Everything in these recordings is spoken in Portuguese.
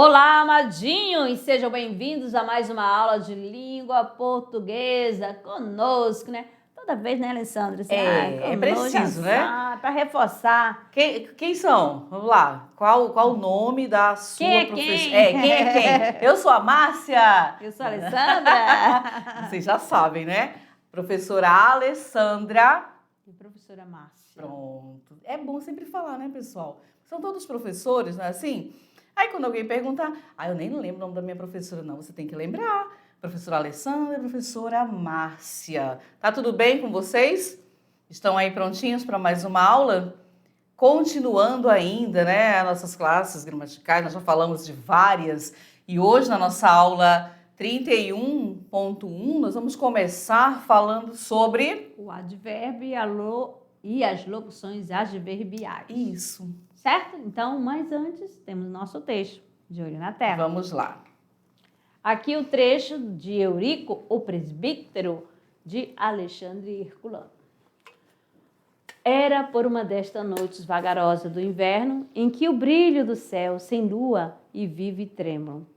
Olá, amadinhos! Sejam bem-vindos a mais uma aula de língua portuguesa conosco, né? Toda vez, né, Alessandra? É preciso, né? Para reforçar. Quem são? Vamos lá. Qual o nome da sua Quem é professora? quem? Quem é quem? Eu sou a Márcia. Eu sou a Alessandra. Vocês já sabem, né? Professora Alessandra. E professora Márcia. Pronto. É bom sempre falar, né, pessoal? São todos professores, não é assim? Aí quando alguém pergunta, eu nem lembro o nome da minha professora, não. Você tem que lembrar. Professora Alessandra e professora Márcia. Tá tudo bem com vocês? Estão aí prontinhos para mais uma aula? Continuando ainda, né, as nossas classes gramaticais, nós já falamos de várias. E hoje, na nossa aula 31.1, nós vamos começar falando sobre o advérbio e as locuções adverbiais. Isso. Certo? Então, mas antes, temos nosso texto de olho na tela. Vamos lá. Aqui o trecho de Eurico, o presbítero, de Alexandre Herculano. Era por uma destas noites vagarosas do inverno, em que o brilho do céu sem lua e vive trêmulo,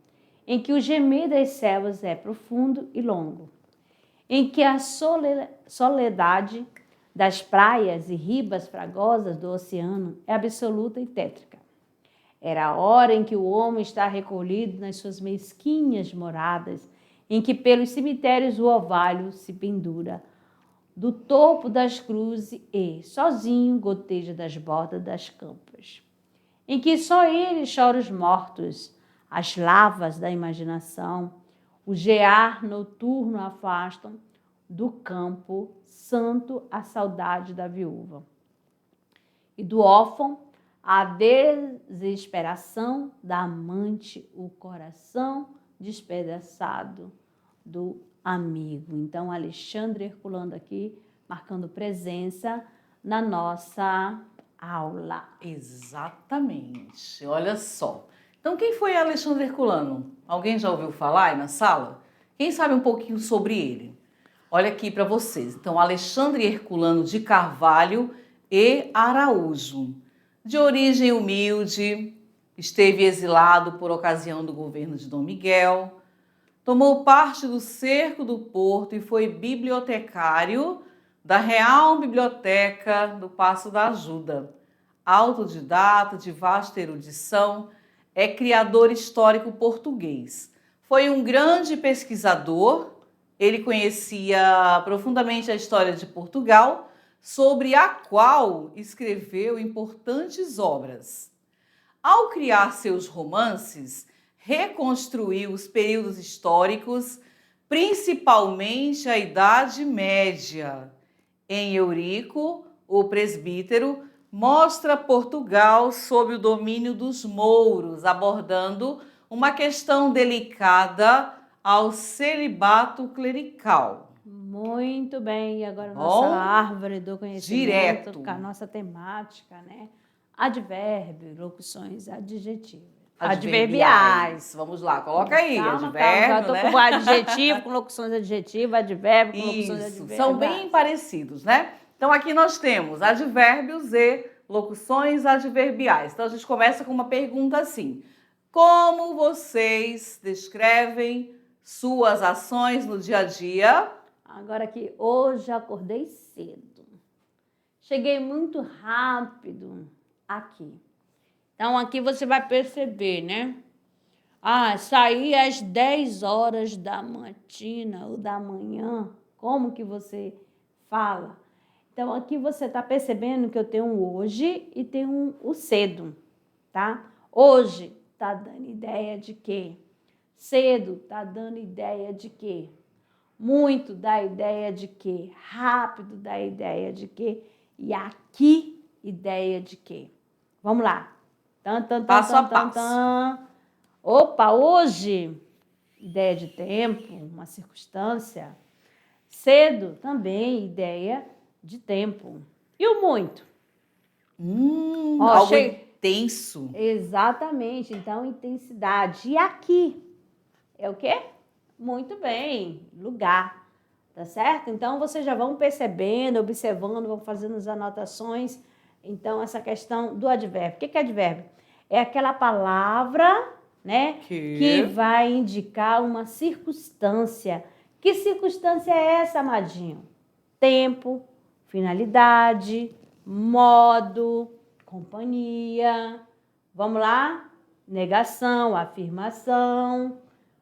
em que o gemer das selvas é profundo e longo, em que a soledade das praias e ribas fragosas do oceano é absoluta e tétrica. Era a hora em que o homem está recolhido nas suas mesquinhas moradas, em que pelos cemitérios o orvalho se pendura do topo das cruzes e, sozinho, goteja das bordas das campas. Em que só ele chora os mortos, as lavas da imaginação, o gear noturno afastam do campo santo a saudade da viúva. E do órfão, a desesperação da amante, o coração despedaçado do amigo. Então, Alexandre Herculano aqui, marcando presença na nossa aula. Exatamente. Olha só. Então, quem foi Alexandre Herculano? Alguém já ouviu falar aí na sala? Quem sabe um pouquinho sobre ele? Olha aqui para vocês. Então, Alexandre Herculano de Carvalho e Araújo. De origem humilde, esteve exilado por ocasião do governo de Dom Miguel, tomou parte do cerco do Porto e foi bibliotecário da Real Biblioteca do Paço da Ajuda. Autodidata, de vasta erudição, é criador histórico português. Foi um grande pesquisador, ele conhecia profundamente a história de Portugal, sobre a qual escreveu importantes obras. Ao criar seus romances, reconstruiu os períodos históricos, principalmente a Idade Média. Em Eurico, o presbítero, mostra Portugal sob o domínio dos mouros, abordando uma questão delicada ao celibato clerical. Muito bem, e agora nossa árvore do conhecimento, direto. Com a nossa temática, né? Advérbio, locuções adjetivas. Adverbiais. Vamos lá, coloca aí. Advérbio, eu estou com adjetivo, com locuções adjetivas, advérbio, com locuções adverbiais. São bem parecidos, né? Então, aqui nós temos advérbios e locuções adverbiais. Então, a gente começa com uma pergunta assim. Como vocês descrevem suas ações no dia a dia? Agora aqui, hoje acordei cedo. Cheguei muito rápido aqui. Então, aqui você vai perceber, né? Saí às 10 horas da matina ou da manhã. Como que você fala? Então, aqui você está percebendo que eu tenho um hoje e tenho o cedo, tá? Hoje está dando ideia de quê? Cedo está dando ideia de quê? Muito dá ideia de quê? Rápido dá ideia de quê? E aqui, ideia de quê? Vamos lá. Passo a passo. Opa, hoje, ideia de tempo, uma circunstância. Cedo, também, ideia de tempo. E o muito? Algo intenso. Exatamente, então, intensidade. E aqui? É o quê? Muito bem, lugar, tá certo? Então, vocês já vão percebendo, observando, vão fazendo as anotações. Então, essa questão do advérbio. O que é advérbio? É aquela palavra né? Que vai indicar uma circunstância. Que circunstância é essa, amadinho? Tempo, finalidade, modo, companhia. Vamos lá? Negação, afirmação,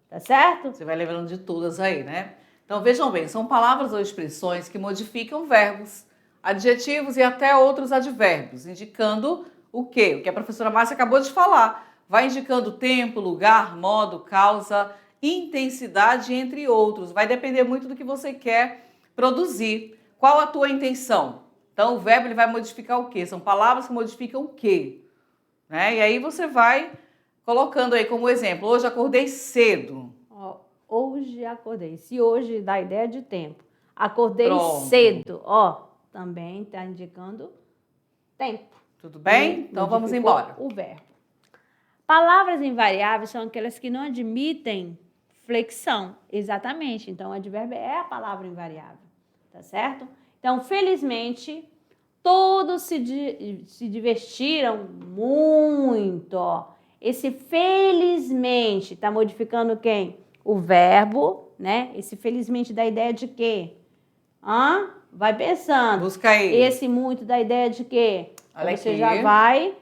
tá certo? Você vai lembrando de todas aí, né? Então vejam bem, são palavras ou expressões que modificam verbos, adjetivos e até outros advérbios, indicando o quê? O que a professora Márcia acabou de falar. Vai indicando tempo, lugar, modo, causa, intensidade, entre outros. Vai depender muito do que você quer produzir. Qual a tua intenção? Então o verbo ele vai modificar o quê? São palavras que modificam o quê? Né? E aí você vai colocando aí como exemplo, hoje acordei cedo. Ó, hoje acordei. Se hoje dá ideia de tempo. Acordei Pronto. cedo. Ó, também está indicando tempo. Tudo bem? Então vamos embora. O verbo. Palavras invariáveis são aquelas que não admitem flexão. Exatamente. Então, o advérbio é a palavra invariável. Tá certo? Então, felizmente, todos se divertiram muito. Ó. Esse felizmente está modificando quem? O verbo, né? Esse felizmente dá ideia de quê? Hã? Vai pensando. Busca aí. Esse muito dá ideia de quê? Olha Você aqui. já vai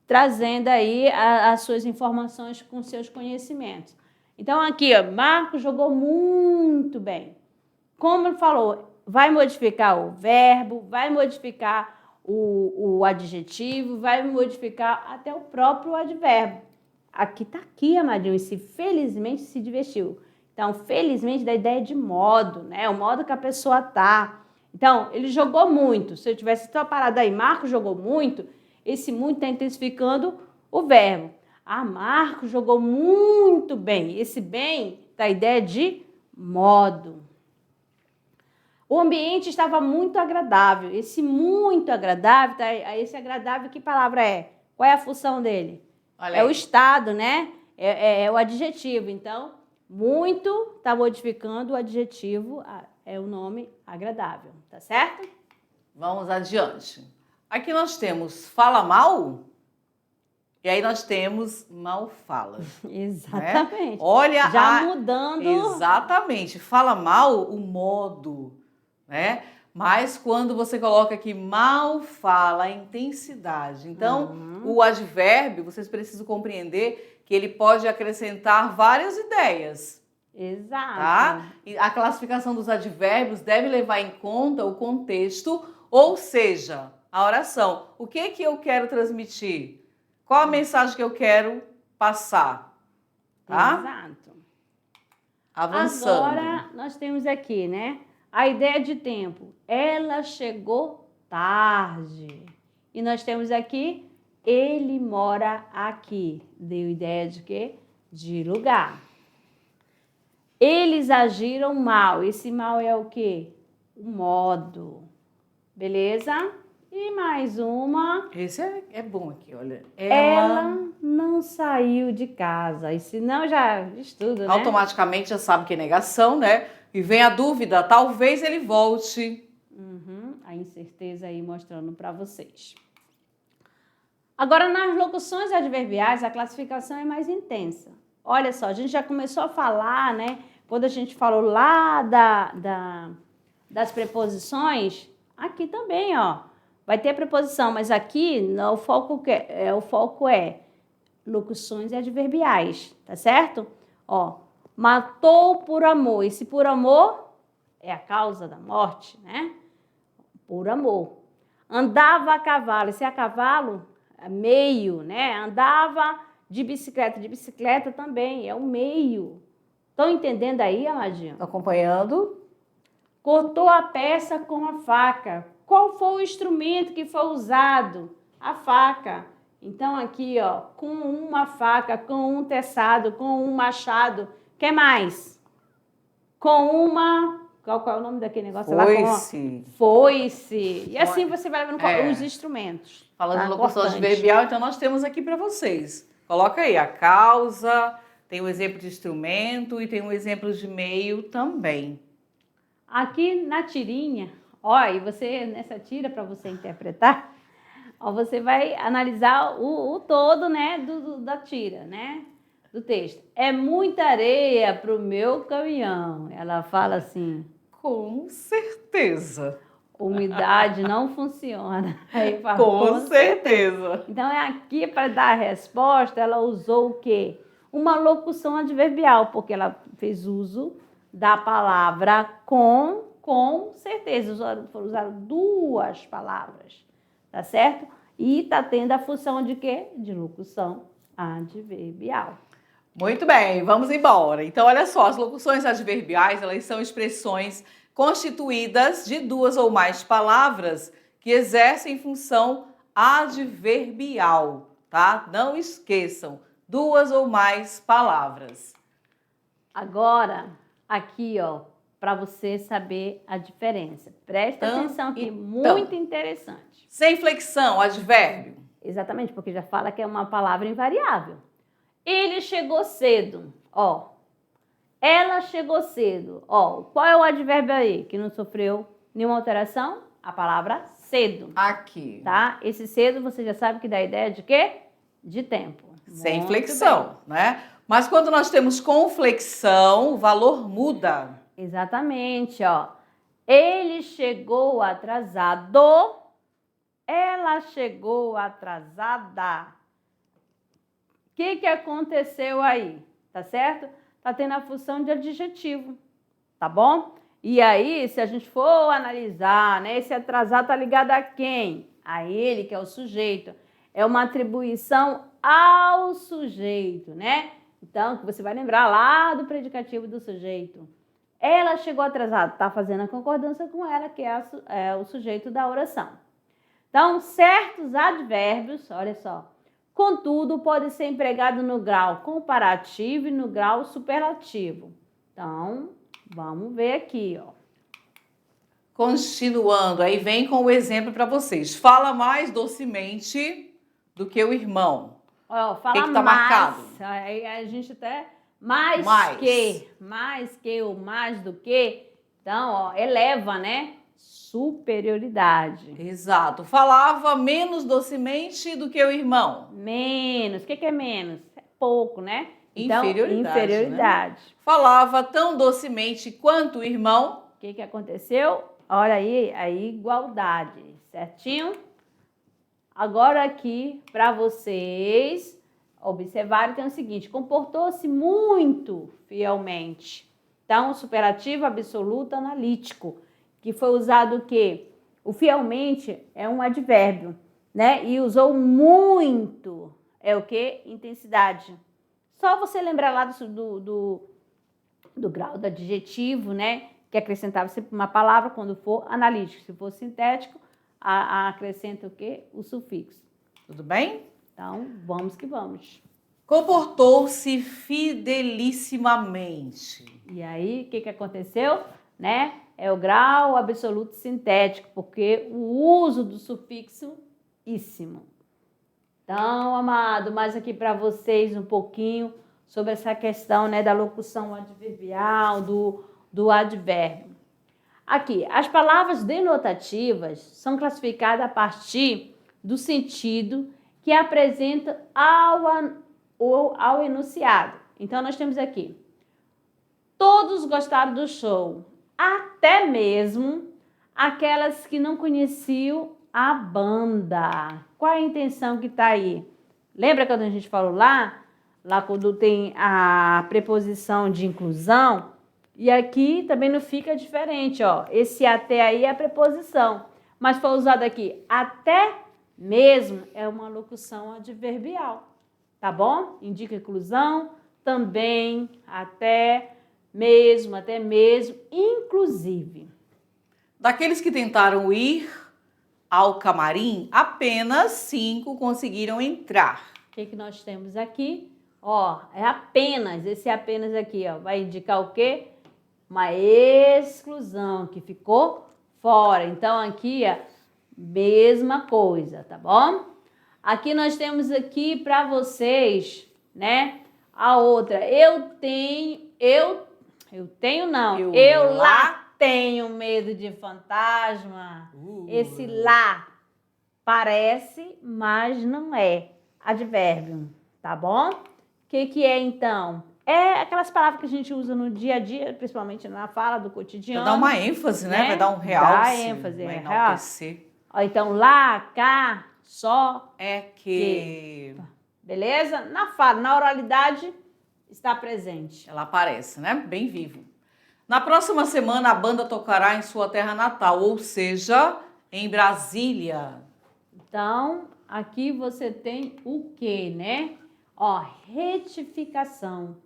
trazendo aí as suas informações com seus conhecimentos. Então, aqui, ó, Marcos jogou muito bem. Como ele falou, vai modificar o verbo, vai modificar o adjetivo, vai modificar até o próprio advérbio. Aqui tá aqui, amadinho, esse felizmente se divertiu. Então, felizmente dá ideia de modo, né? O modo que a pessoa tá. Então, ele jogou muito. Se eu tivesse só parado aí, Marcos jogou muito, esse muito está intensificando o verbo. Ah, Marcos jogou muito bem. Esse bem dá a ideia de modo. O ambiente estava muito agradável. Esse muito agradável, esse agradável, que palavra é? Qual é a função dele? É o estado, né? É o adjetivo. Então, muito está modificando o adjetivo, é o nome agradável, tá certo? Vamos adiante. Aqui nós temos fala mal e aí nós temos mal fala. Exatamente. Né? Olha, já mudando. Exatamente. Fala mal o modo, né? Mas quando você coloca aqui mal fala, a intensidade. Então, o advérbio, vocês precisam compreender que ele pode acrescentar várias ideias. Exato. Tá? E a classificação dos advérbios deve levar em conta o contexto, ou seja, a oração. O que que eu quero transmitir? Qual a mensagem que eu quero passar? Tá? Exato. Avançando. Agora, nós temos aqui, né? A ideia de tempo. Ela chegou tarde. E nós temos aqui, ele mora aqui. Deu ideia de quê? De lugar. Eles agiram mal. Esse mal é o quê? O modo. Beleza? E mais uma. Esse é bom aqui, olha. Ela não saiu de casa. E se não, já estuda, né? Automaticamente já sabe que é negação, né? E vem a dúvida, talvez ele volte. A incerteza aí mostrando para vocês. Agora, nas locuções adverbiais, a classificação é mais intensa. Olha só, a gente já começou a falar, né? Quando a gente falou lá das preposições, aqui também, ó. Vai ter preposição, mas aqui o foco é locuções adverbiais, tá certo? Ó, matou por amor. Esse por amor é a causa da morte, né? Por amor. Andava a cavalo. Esse a cavalo é meio, né? Andava de bicicleta também, é o meio. Estão entendendo aí, amadinho? Tô acompanhando. Cortou a peça com a faca. Qual foi o instrumento que foi usado? A faca. Então, aqui, ó, com uma faca, com um teçado, com um machado. O que mais? Com uma... Qual é o nome daquele negócio lá? Foice. Foice. E assim você vai vendo os instrumentos. Falando tá? de locução adverbial, então nós temos aqui para vocês. Coloca aí a causa, tem um exemplo de instrumento e tem um exemplo de meio também. Aqui na tirinha, ó, e você, nessa tira, para você interpretar, ó, você vai analisar o todo, né, da tira, né? do texto. É muita areia para o meu caminhão. Ela fala assim. Com certeza. Umidade não funciona. Aí fala, Com certeza. Então, é aqui para dar a resposta, ela usou o quê? Uma locução adverbial, porque ela fez uso da palavra com certeza. Usaram duas palavras, tá certo? E tá tendo a função de quê? De locução adverbial. Muito bem, vamos embora. Então, olha só, as locuções adverbiais, elas são expressões constituídas de duas ou mais palavras que exercem função adverbial, tá? Não esqueçam, duas ou mais palavras. Agora, aqui, ó, para você saber a diferença. Presta atenção aqui, muito interessante. Sem flexão, advérbio. Exatamente, porque já fala que é uma palavra invariável. Ele chegou cedo, ó. Ela chegou cedo, ó. Qual é o advérbio aí que não sofreu nenhuma alteração? A palavra cedo. Aqui. Tá? Esse cedo você já sabe que dá ideia de quê? De tempo. Sem flexão, né? Mas quando nós temos com flexão, o valor muda. Exatamente, ó. Ele chegou atrasado. Ela chegou atrasada. O que aconteceu aí? Tá certo? Tá tendo a função de adjetivo, tá bom? E aí, se a gente for analisar, né, esse atrasado tá ligado a quem? A ele, que é o sujeito. É uma atribuição ao sujeito, né? Então, que você vai lembrar lá do predicativo do sujeito. Ela chegou atrasada, tá fazendo a concordância com ela, que é o sujeito da oração. Então, certos advérbios, olha só, contudo, pode ser empregado no grau comparativo e no grau superlativo. Então, vamos ver aqui, ó. Continuando, aí vem com o exemplo para vocês. Fala mais docemente do que o irmão. Ó, fala que tá mais. marcado? Aí a gente até mais que ou mais do que. Então, ó, eleva, né? Superioridade. Exato. Falava menos docemente do que o irmão. Menos. O que é menos? É pouco, né? Então, inferioridade. Né? Falava tão docemente quanto o irmão. O que aconteceu? Olha aí, a igualdade, certinho? Agora aqui, para vocês observarem, tem o seguinte, comportou-se muito fielmente. Então, superlativo absoluto analítico, que foi usado o quê? O fielmente é um advérbio, né? E usou muito, é o quê? Intensidade. Só você lembrar lá do grau do adjetivo, né? Que acrescentava sempre uma palavra quando for analítico. Se for sintético, acrescenta o quê? O sufixo. Tudo bem? Então, vamos que vamos. Comportou-se fidelissimamente. E aí, o que aconteceu? Né? É o grau absoluto sintético, porque o uso do sufixo íssimo. Então, amado, mais aqui para vocês um pouquinho sobre essa questão, né, da locução adverbial, do advérbio. Aqui, as palavras denotativas são classificadas a partir do sentido que apresenta ao enunciado. Então, nós temos aqui, todos gostaram do show, até mesmo aquelas que não conheciam a banda. Qual é a intenção que está aí? Lembra quando a gente falou lá quando tem a preposição de inclusão? E aqui também não fica diferente, ó. Esse até aí é a preposição, mas foi usado aqui até mesmo é uma locução adverbial, tá bom? Indica inclusão, também, até mesmo, inclusive. Daqueles que tentaram ir ao camarim, apenas 5 conseguiram entrar. O que nós temos aqui? Ó, é apenas, esse apenas aqui, ó, vai indicar o quê? Uma exclusão que ficou fora. Então, aqui, ó, mesma coisa, tá bom? Aqui nós temos aqui para vocês, né? A outra, eu lá tenho medo de fantasma. Esse lá parece, mas não é advérbio, tá bom? que é, então? É aquelas palavras que a gente usa no dia a dia, principalmente na fala do cotidiano. Vai dar uma ênfase, né? Vai dar um realce. Dá ênfase, vai enaltecer. Ó, então, lá, cá, só, é que. Beleza? Na fala, na oralidade, está presente. Ela aparece, né? Bem vivo. Na próxima semana, a banda tocará em sua terra natal, ou seja, em Brasília. Então, aqui você tem o quê, né? Ó, retificação.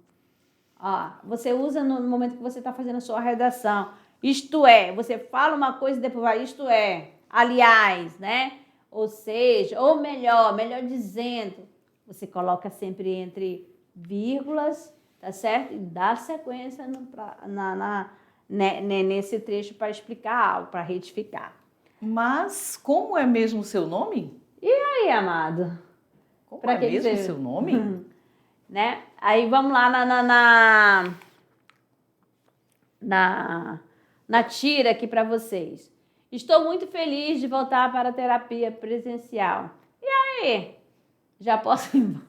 Ó, você usa no momento que você está fazendo a sua redação. Isto é, você fala uma coisa e depois vai, isto é, aliás, né? Ou seja, ou melhor dizendo, você coloca sempre entre vírgulas, tá certo? E dá sequência nesse trecho para explicar algo, para retificar. Mas como é mesmo o seu nome? E aí, amado? Como é mesmo o seu nome? Né? Aí vamos lá na tira aqui para vocês. Estou muito feliz de voltar para a terapia presencial. E aí? Já posso ir embora?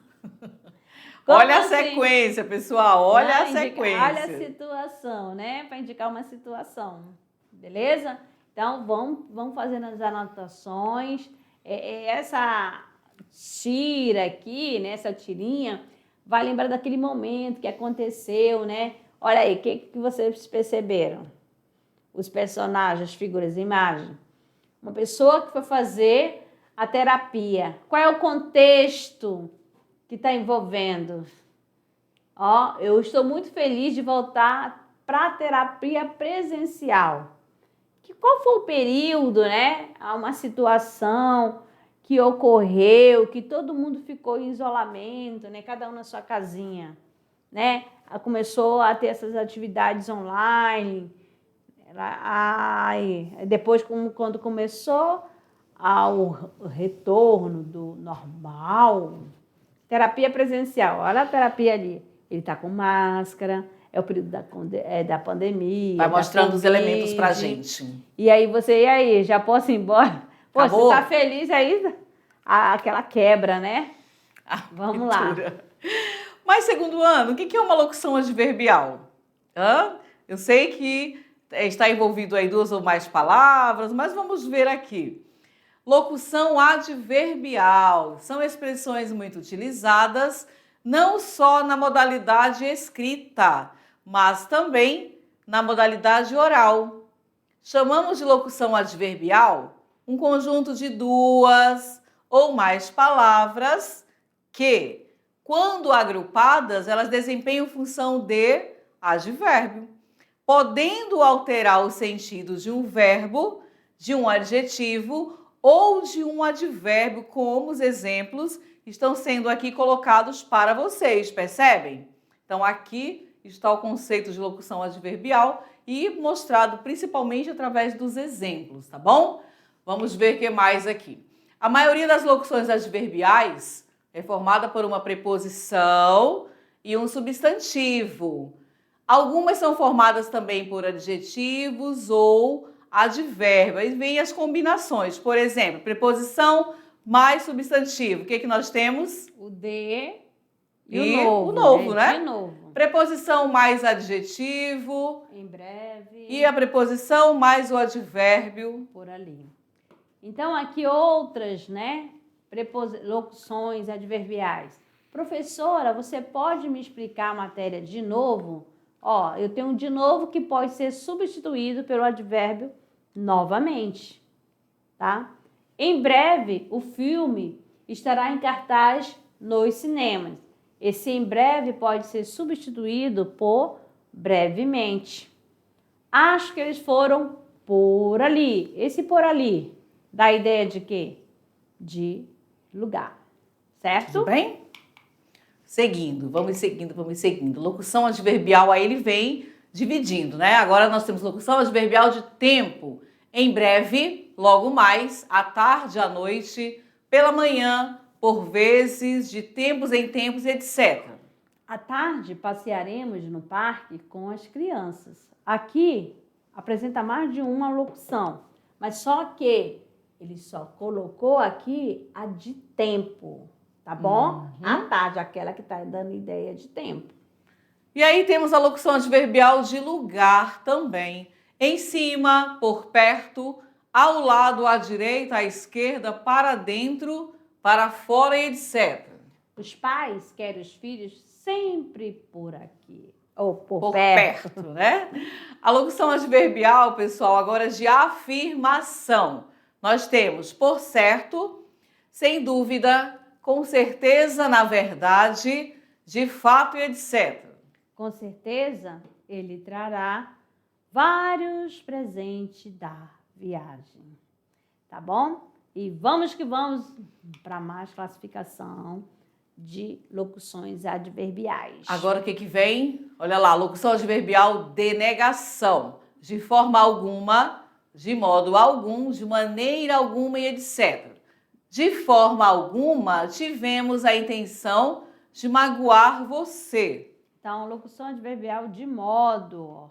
Olha a sequência, pessoal. Olha a sequência. Olha a situação, né? Para indicar uma situação. Beleza? Então, vamos fazendo as anotações. Essa tira aqui, né? Essa tirinha, vai lembrar daquele momento que aconteceu, né? Olha aí, o que vocês perceberam? Os personagens, as figuras, a imagem. Uma pessoa que foi fazer a terapia. Qual é o contexto que está envolvendo? Ó, eu estou muito feliz de voltar para a terapia presencial. Qual foi o período, né? Uma situação que ocorreu, que todo mundo ficou em isolamento, né? Cada um na sua casinha, né? Começou a ter essas atividades online. Depois, quando começou ao retorno do normal, terapia presencial. Olha a terapia ali. Ele está com máscara, é o período da pandemia. Vai mostrando os elementos pra gente. E aí, já posso ir embora? Pô, acabou? Você tá feliz aí? Aquela quebra, né? Vamos lá. Mas, segundo ano, o que é uma locução adverbial? Eu sei que está envolvido aí 2 ou mais palavras, mas vamos ver aqui. Locução adverbial são expressões muito utilizadas não só na modalidade escrita, mas também na modalidade oral. Chamamos de locução adverbial um conjunto de 2 ou mais palavras que, quando agrupadas, elas desempenham função de advérbio, podendo alterar o sentido de um verbo, de um adjetivo ou de um advérbio, como os exemplos estão sendo aqui colocados para vocês, percebem? Então, aqui está o conceito de locução adverbial e mostrado principalmente através dos exemplos, tá bom? Vamos ver o que mais aqui. A maioria das locuções adverbiais é formada por uma preposição e um substantivo. Algumas são formadas também por adjetivos ou advérbio. Aí vem as combinações. Por exemplo, preposição mais substantivo. O que nós temos? O de e o novo, né? De novo. Preposição mais adjetivo. Em breve. E a preposição mais o advérbio. Por ali. Então, aqui outras, né? Locuções adverbiais. Professora, você pode me explicar a matéria de novo? Ó, eu tenho um de novo que pode ser substituído pelo advérbio novamente, tá? Em breve, o filme estará em cartaz nos cinemas. Esse em breve pode ser substituído por brevemente. Acho que eles foram por ali. Esse por ali dá a ideia de quê? De lugar, certo? Tudo bem? Seguindo, vamos seguindo. Locução adverbial, aí ele vem dividindo, né? Agora nós temos locução adverbial de tempo. Em breve, logo mais, à tarde, à noite, pela manhã, por vezes, de tempos em tempos, etc. À tarde, passearemos no parque com as crianças. Aqui, apresenta mais de uma locução, mas só que ele só colocou aqui a de tempo. tá bom? À tarde, aquela que está dando ideia de tempo. E aí temos a locução adverbial de lugar também. Em cima, por perto, ao lado, à direita, à esquerda, para dentro, para fora e etc. Os pais querem os filhos sempre por aqui. Ou por perto, perto. né? A locução adverbial, pessoal, agora é de afirmação. Nós temos por certo, sem dúvida, com certeza, na verdade, de fato e etc. Com certeza, ele trará vários presentes da viagem. Tá bom? E vamos que vamos para mais classificação de locuções adverbiais. Agora o que vem? Olha lá, locução adverbial de negação. De forma alguma, de modo algum, de maneira alguma e etc. De forma alguma, tivemos a intenção de magoar você. Então, locução adverbial de modo.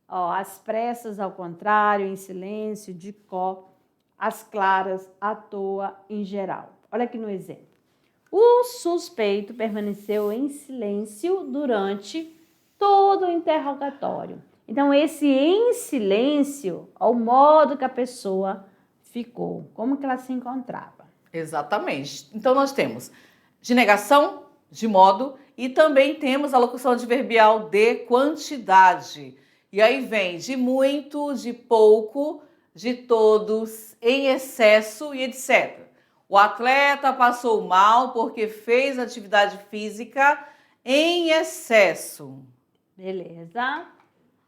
Ó, as pressas ao contrário, em silêncio, de có, as claras, à toa, em geral. Olha aqui no exemplo. O suspeito permaneceu em silêncio durante todo o interrogatório. Então, esse em silêncio, ao modo que a pessoa ficou, como que ela se encontrava. Exatamente. Então, nós temos de negação, de modo, e também temos a locução adverbial de quantidade. E aí vem de muito, de pouco, de todos, em excesso e etc. O atleta passou mal porque fez atividade física em excesso. Beleza?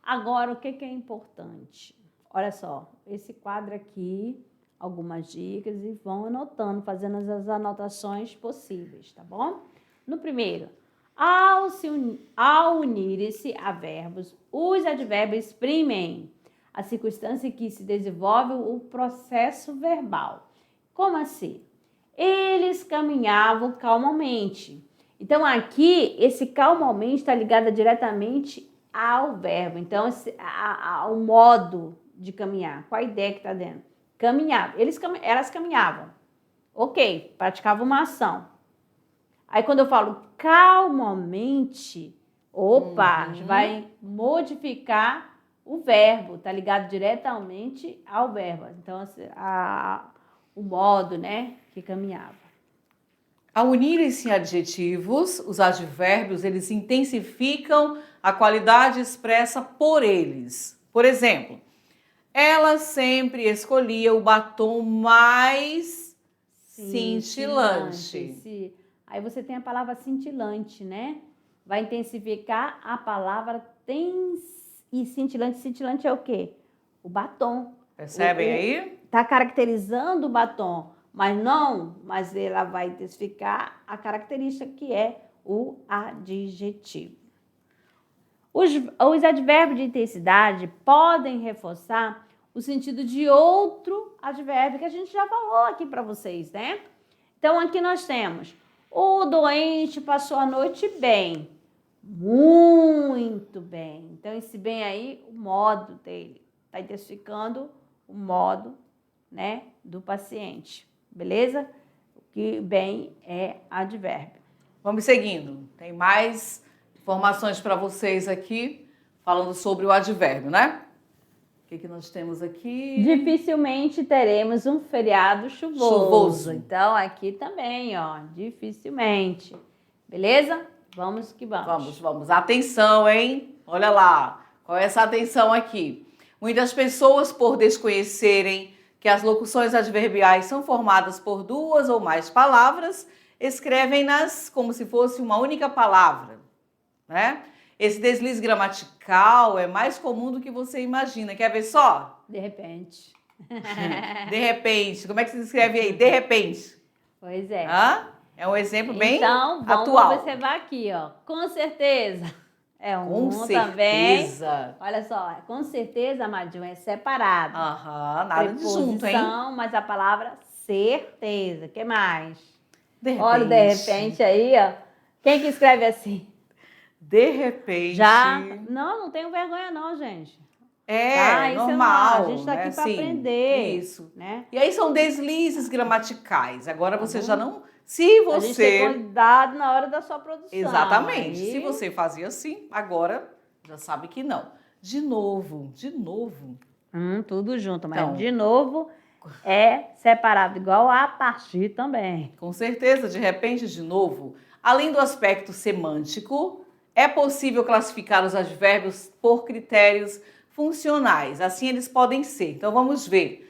Agora, o que é importante? Olha só, esse quadro aqui, algumas dicas e vão anotando, fazendo as anotações possíveis, tá bom? No primeiro, ao unirem-se a verbos, os advérbios exprimem a circunstância em que se desenvolve o processo verbal. Como assim? Eles caminhavam calmamente. Então, aqui, esse calmamente está ligado diretamente ao verbo. Então, ao modo de caminhar. Qual a ideia que está dentro? Caminhava. Elas caminhavam. Ok, praticavam uma ação. Aí, quando eu falo calmamente, vai modificar o verbo. Está ligado diretamente ao verbo. Então, o modo, né, que caminhava. Ao unirem-se adjetivos, os advérbios, eles intensificam a qualidade expressa por eles. Por exemplo, ela sempre escolhia o batom mais cintilante. Aí você tem a palavra cintilante, né? Vai intensificar a palavra e cintilante. Cintilante é o quê? O batom. Percebem aí? Está caracterizando o batom, mas ela vai intensificar a característica que é o adjetivo. Os advérbios de intensidade podem reforçar o sentido de outro advérbio que a gente já falou aqui para vocês, né? Então, aqui nós temos: o doente passou a noite bem, muito bem. Então, esse bem aí, o modo dele, está intensificando o modo, né, do paciente, beleza? O que bem é advérbio. Vamos seguindo. Tem mais informações para vocês aqui, falando sobre o advérbio, né? O que nós temos aqui? Dificilmente teremos um feriado chuvoso. Então, aqui também, ó, dificilmente. Beleza? Vamos que vamos. Vamos. Atenção, hein? Olha lá. Qual é essa atenção aqui? Muitas pessoas, por desconhecerem que as locuções adverbiais são formadas por duas ou mais palavras, escrevem-nas como se fosse uma única palavra, né? Esse deslize gramatical é mais comum do que você imagina. Quer ver só? De repente. De repente. Como é que se escreve aí? De repente. Pois é. É um exemplo bem atual. Então, vamos observar aqui, ó. Com certeza. É um também. Olha só, com certeza, Amadinho, é separado. Nada de junto, hein? Mas a palavra certeza. O que mais? De repente. Olha o de repente aí, ó. Quem que escreve assim? De repente. Não tenho vergonha não, gente. Normal. A gente está aqui para aprender. Isso. Né? E aí são deslizes gramaticais. Agora você já não Se A gente tem você... cuidado na hora da sua produção. Exatamente. Aí- Se você fazia assim, agora já sabe que não. De novo. Tudo junto, mas Então- de novo é separado, igual a partir também. Com certeza, de repente, de novo, além do aspecto semântico, é possível classificar os advérbios por critérios funcionais. Assim eles podem ser. Então vamos ver.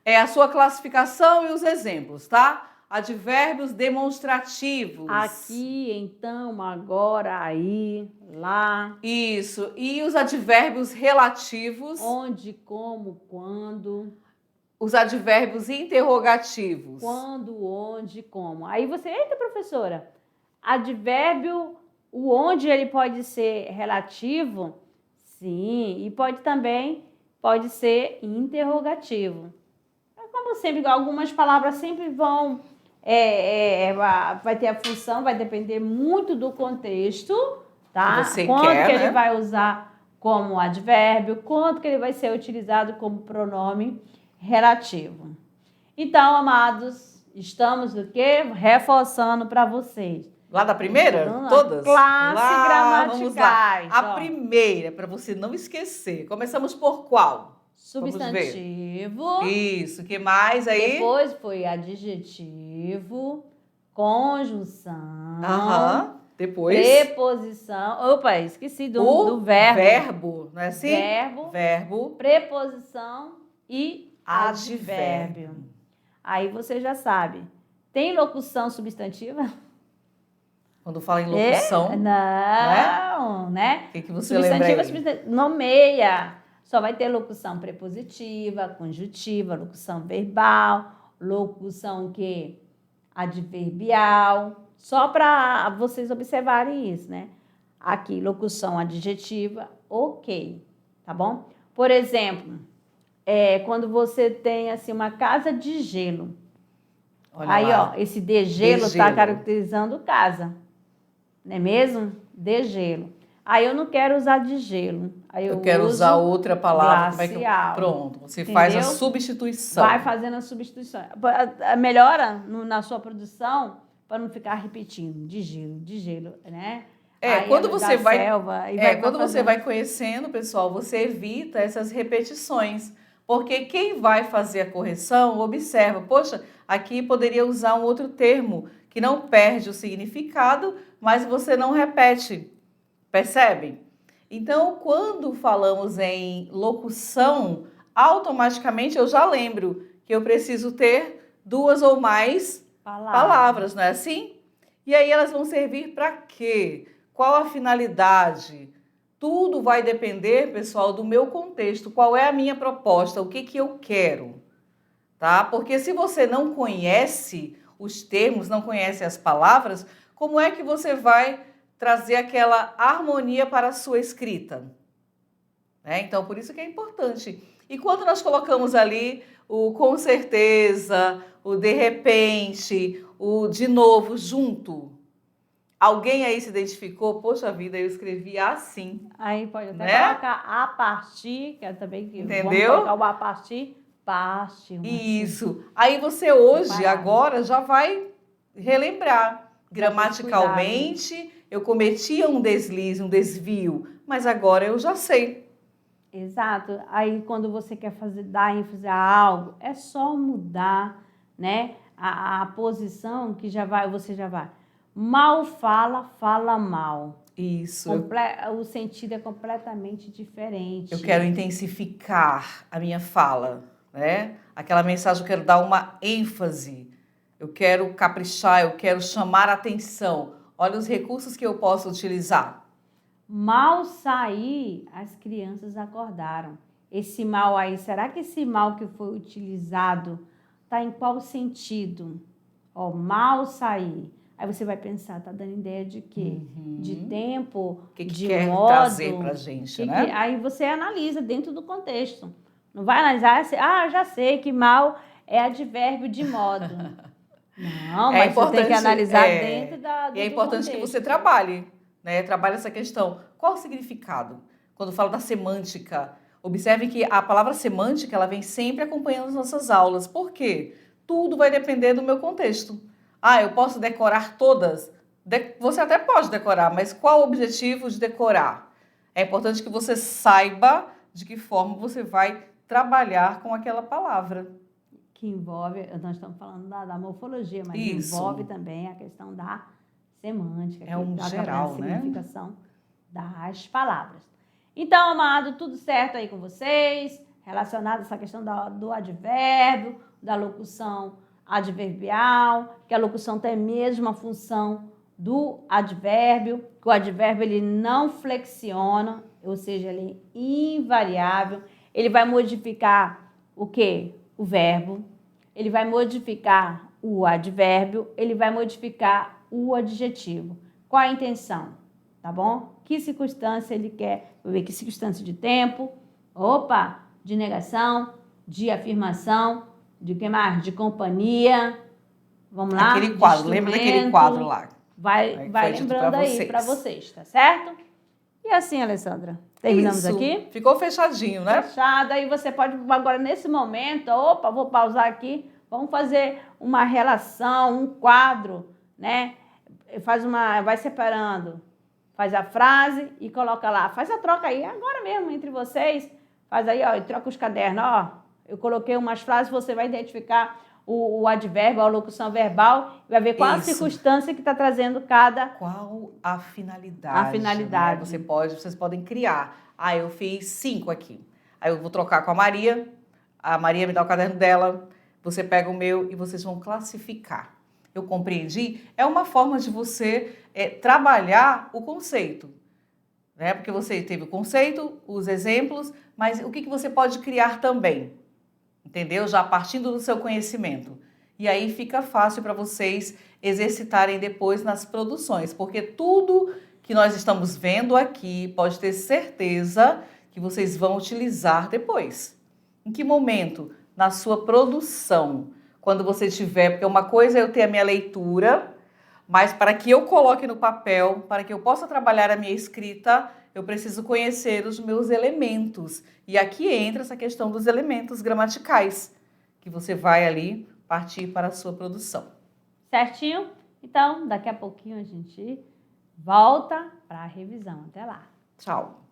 É a sua classificação e os exemplos, tá? Advérbios demonstrativos. Aqui, então, agora, aí, lá, Isso. E os advérbios relativos, onde, como, quando, os advérbios interrogativos. quando, onde, como. Aí você, eita, professora, advérbio, o onde ele pode ser relativo, sim, e pode ser interrogativo. Como sempre, algumas palavras sempre vão, vai ter a função, vai depender muito do contexto, tá? Que você Quanto quer, que ele né? vai usar como advérbio, quanto que ele vai ser utilizado como pronome relativo. Então, amados, estamos o quê? Reforçando para vocês. Lá da primeira? Então, Todas? Classe Lá, vamos lá. gramaticais. A ó. primeira, para você não esquecer. Começamos por qual? Vamos ver. Substantivo. Isso, que mais aí? Depois foi adjetivo, conjunção, Aham. Depois. preposição. Opa, esqueci O do verbo. verbo, não é assim? Verbo, Verbo. preposição e Advérbio. advérbio. Aí você já sabe. Tem locução substantiva? Quando fala em locução, Não, né? o que você lembra Substantiva, aí? substantiva, nomeia. Só vai ter locução prepositiva, conjuntiva, locução verbal, locução que adverbial. Só para vocês observarem isso, né? Aqui, locução adjetiva, ok, tá bom? Por exemplo, quando você tem assim uma casa de gelo. Olha Aí, lá. ó, esse de gelo está Degelo. caracterizando casa. Não é mesmo? De gelo. Aí eu não quero usar de gelo. Aí Eu quero uso usar outra palavra. Como é que glacial. Pronto, você faz a Entendeu? substituição. Vai fazendo a substituição. Melhora na sua produção para não ficar repetindo de gelo, né? Aí Quando da você vai, selva, e quando você fazendo. vai conhecendo, pessoal, você evita essas repetições. Porque quem vai fazer a correção observa, poxa, aqui poderia usar um outro termo que não perde o significado, mas você não repete. Percebe? Então, quando falamos em locução, automaticamente eu já lembro que eu preciso ter duas ou mais palavras, não é assim? E aí elas vão servir para quê? Qual a finalidade? Tudo vai depender, pessoal, do meu contexto. Qual é a minha proposta? O que eu quero? Tá? Porque se você não conhece os termos, não conhece as palavras, como é que você vai trazer aquela harmonia para a sua escrita? Então, por isso que é importante. E quando nós colocamos ali o com certeza, o de repente, o de novo junto, alguém aí se identificou? Poxa vida, eu escrevi assim. Aí pode até né? colocar a partir, que é também que Entendeu? vamos colocar o a partir, parte. Isso. Aí você hoje, Separado. agora, já vai relembrar. Já Gramaticalmente, eu cometia um deslize, um desvio, mas agora eu já sei. Exato. Aí quando você quer dar ênfase a algo, é só mudar, né? A posição que você já vai. Mal fala, fala mal. Isso. O sentido é completamente diferente. Eu quero intensificar a minha fala, né? Aquela mensagem eu quero dar uma ênfase. Eu quero caprichar, eu quero chamar a atenção. Olha os recursos que eu posso utilizar. Mal sair, as crianças acordaram. Esse mal aí, será que esse mal que foi utilizado está em qual sentido? Ó, mal sair. Aí você vai pensar, tá dando ideia de quê? De tempo, O que de quer modo. trazer pra gente, né? Aí você analisa dentro do contexto. Não vai analisar assim, já sei que mal é advérbio de modo. Não, mas você tem que analisar dentro do E é importante que contexto. você trabalhe, né? Trabalhe essa questão. Qual o significado? Quando fala da semântica, observe que a palavra semântica ela vem sempre acompanhando as nossas aulas. Por quê? Tudo vai depender do meu contexto. Ah, eu posso decorar todas? Você até pode decorar, mas qual o objetivo de decorar? É importante que você saiba de que forma você vai trabalhar com aquela palavra. Que envolve, nós estamos falando da morfologia, mas Isso. envolve também a questão da semântica, É um geral, a né? significação das palavras. Então, amado, tudo certo aí com vocês, relacionado a essa questão do advérbio, da locução adverbial, que a locução tem a mesma função do advérbio, que o advérbio ele não flexiona, ou seja, ele é invariável, ele vai modificar o quê? O verbo, ele vai modificar o advérbio, ele vai modificar o adjetivo. Qual a intenção? Tá bom? Que circunstância ele quer? Vou ver que circunstância de tempo, de negação, de afirmação, de que mais? De companhia. Vamos lá? Aquele quadro, lembra daquele quadro lá? Vai lembrando aí para vocês, tá certo? E assim, Alessandra, terminamos Isso. aqui? Ficou fechadinho, né? Fechado. Aí você pode, agora nesse momento, vou pausar aqui, vamos fazer uma relação, um quadro, né? Vai separando, faz a frase e coloca lá. Faz a troca aí, agora mesmo, entre vocês. Faz aí, ó, e troca os cadernos, ó. Eu coloquei umas frases, você vai identificar o advérbio, a locução verbal, vai ver qual a circunstância que está trazendo cada... Qual a finalidade? A finalidade. Né? Vocês podem criar. Ah, eu fiz 5 aqui. Aí eu vou trocar com a Maria me dá o caderno dela, você pega o meu e vocês vão classificar. Eu compreendi? É uma forma de você trabalhar o conceito. Né? Porque você teve o conceito, os exemplos, mas o que você pode criar também? Entendeu? Já partindo do seu conhecimento. E aí fica fácil para vocês exercitarem depois nas produções, porque tudo que nós estamos vendo aqui, pode ter certeza que vocês vão utilizar depois. Em que momento? Na sua produção. Quando você tiver, porque uma coisa é eu ter a minha leitura, mas para que eu coloque no papel, para que eu possa trabalhar a minha escrita, eu preciso conhecer os meus elementos. E aqui entra essa questão dos elementos gramaticais, que você vai ali partir para a sua produção. Certinho? Então, daqui a pouquinho a gente volta para a revisão. Até lá. Tchau.